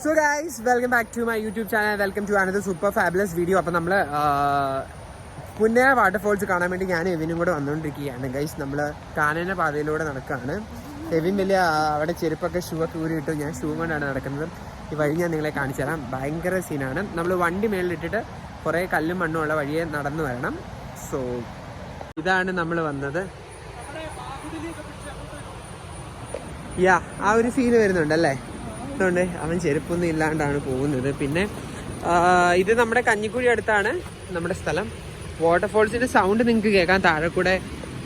So guys, welcome back to my YouTube channel. Welcome to another super fabulous video. അപ്പോൾ നമ്മൾ പുന്നയ waterfalls കാണാൻ വേണ്ടി ഞാൻ എവിനും കൂടെ വന്നുകൊണ്ടിരിക്കുകയാണ് ഗൈസ്. നമ്മൾ കാനന പാതയിലൂടെ നടക്കുകയാണ്. എവിൻ വലിയ അവിടെ ചെരുപ്പൊക്കെ ഷൂ ഒക്കെ ഊരിയിട്ടു. ഞാൻ ഷൂ കൊണ്ടാണ് നടക്കുന്നത്. ഈ വഴി ഞാൻ നിങ്ങളെ കാണിച്ചു തരാം. ഭയങ്കര സീനാണ്. നമ്മൾ വണ്ടി മേളിലിട്ടിട്ട് കുറേ കല്ലും മണ്ണും ഉള്ള വഴിയെ നടന്നു വരണം. സോ ഇതാണ് നമ്മൾ വന്നത്. ആ ഒരു ഫീല് വരുന്നുണ്ടല്ലേ. അതുകൊണ്ട് അവൻ ചെരുപ്പൊന്നും ഇല്ലാണ്ടാണ് പോകുന്നത്. പിന്നെ ഇത് നമ്മുടെ കഞ്ഞിക്കുഴി അടുത്താണ് നമ്മുടെ സ്ഥലം. വാട്ടർഫോൾസിന്റെ സൗണ്ട് നിങ്ങൾക്ക് കേൾക്കാൻ താഴെ കൂടെ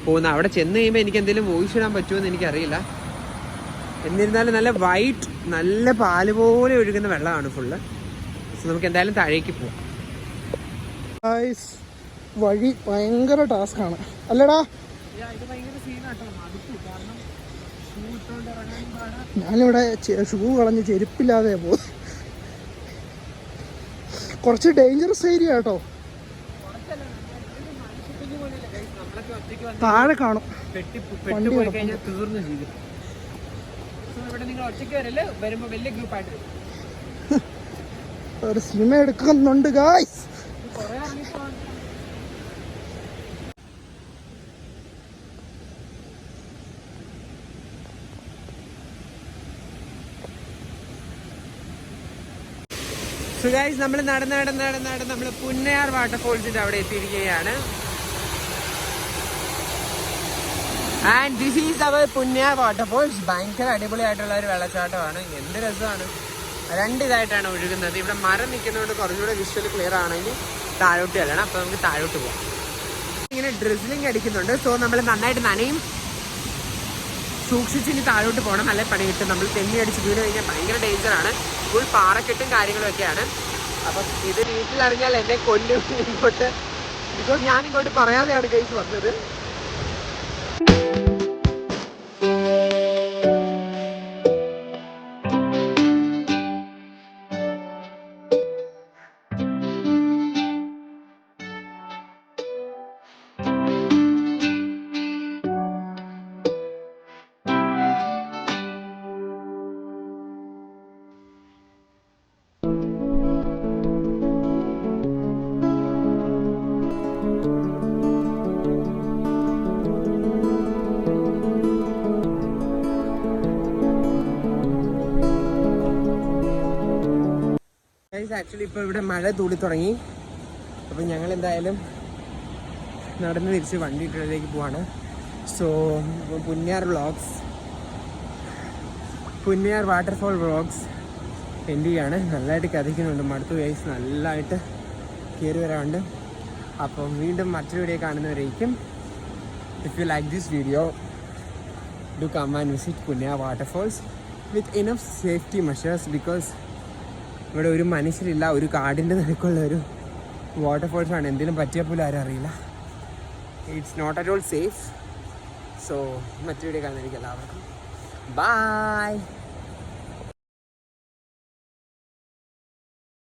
പോകുന്ന. അവിടെ ചെന്ന് കഴിയുമ്പോൾ എനിക്ക് എന്തെങ്കിലും വോയിസ് ഇടാൻ പറ്റുമെന്ന് എനിക്കറിയില്ല. എന്നിരുന്നാലും നല്ല വൈറ്റ്, നല്ല പാല് പോലെ ഒഴുകുന്ന വെള്ളമാണ് ഫുള്ള്. സോ നമുക്ക് എന്തായാലും താഴേക്ക് പോവാം. വഴി ഭയങ്കര ടാസ്ക്കാണ് അല്ലടാ. ഇത് ഭയങ്കര സീനാട്ടോ. കാരണം ഞാനിവിടെ ഷൂ കളഞ്ഞ് ചെരുപ്പില്ലാതെ പോകും. കുറച്ച് ഡേഞ്ചറസ് ഏരിയ കേട്ടോ. താഴെ കാണും. ഒരു സിനിമ എടുക്കുന്നുണ്ട് ഗായ്സ്. സോ ഗൈസ്, നമ്മൾ നടന്ന് നമ്മൾ പുന്നയാർ വാട്ടർഫോൾസിന്റെ അവിടെ എത്തിയിരിക്കുകയാണ്. And this is our Punnayar waterfalls. ഭയങ്കര അടിപൊളിയായിട്ടുള്ള ഒരു വെള്ളച്ചാട്ടമാണ്. എന്ത് രസമാണ്. രണ്ടിതായിട്ടാണ് ഒഴുകുന്നത്. ഇവിടെ മരം നിൽക്കുന്നതുകൊണ്ട് കുറച്ചുകൂടെ വിഷ്വൽ ക്ലിയർ ആണെങ്കിൽ താഴോട്ട് ചെല്ലണം. അപ്പോൾ നമുക്ക് താഴോട്ട് പോകാം. ഇങ്ങനെ ഡ്രിസിലിംഗ് അടിക്കുന്നുണ്ട്. സോ നമ്മൾ നന്നായിട്ട് നനയും. സൂക്ഷിച്ചിനി താഴോട്ട് പോകണം. നല്ല പണി കിട്ടും. നമ്മൾ തെന്നി അടിച്ച് വീട് കഴിഞ്ഞാൽ ഭയങ്കര ഡേഞ്ചറാണ്. ഫുൾ പാറക്കെട്ടും കാര്യങ്ങളൊക്കെയാണ്. അപ്പം ഇത് വീട്ടിലറിഞ്ഞാൽ എന്നെ കൊല്ലും ഇങ്ങോട്ട്. ബിക്കോസ് ഞാനിങ്ങോട്ട് പറയാതെയാണ് കേസ് വന്നത്. ആക്ച്വലി ഇപ്പോൾ ഇവിടെ മഴ തൂടി തുടങ്ങി. അപ്പം ഞങ്ങൾ എന്തായാലും നടന്ന് തിരിച്ച് വണ്ടി ഇട്ടിലേക്ക് പോവാണ്. So Punnayar vlogs, Punnayar waterfall vlogs എൻ്റെ ചെയ്യാണ്. നല്ലതായിട്ട് കഥയ്ക്കുന്നുണ്ട്. മടുത്തു ഗൈസ്, നല്ലതായിട്ട് കയറി വരാറുണ്ട്. അപ്പം വീണ്ടും മറ്റൊരു വീഡിയോ കാണുന്നവരേക്കും. If you like this video, do come and visit Punnayar waterfalls with enough safety measures. Because ഇവിടെ ഒരു മനുഷ്യരില്ല. ഒരു കാടിൻ്റെ നടുക്കുള്ള ഒരു വാട്ടർഫോൾസാണ്. എന്തെങ്കിലും പറ്റിയാൽ പോലും ആരും അറിയില്ല. It's not at all safe. So മറ്റു വീഡിയോ കാണുന്നതായിരിക്കും എല്ലാവർക്കും. ബൈ.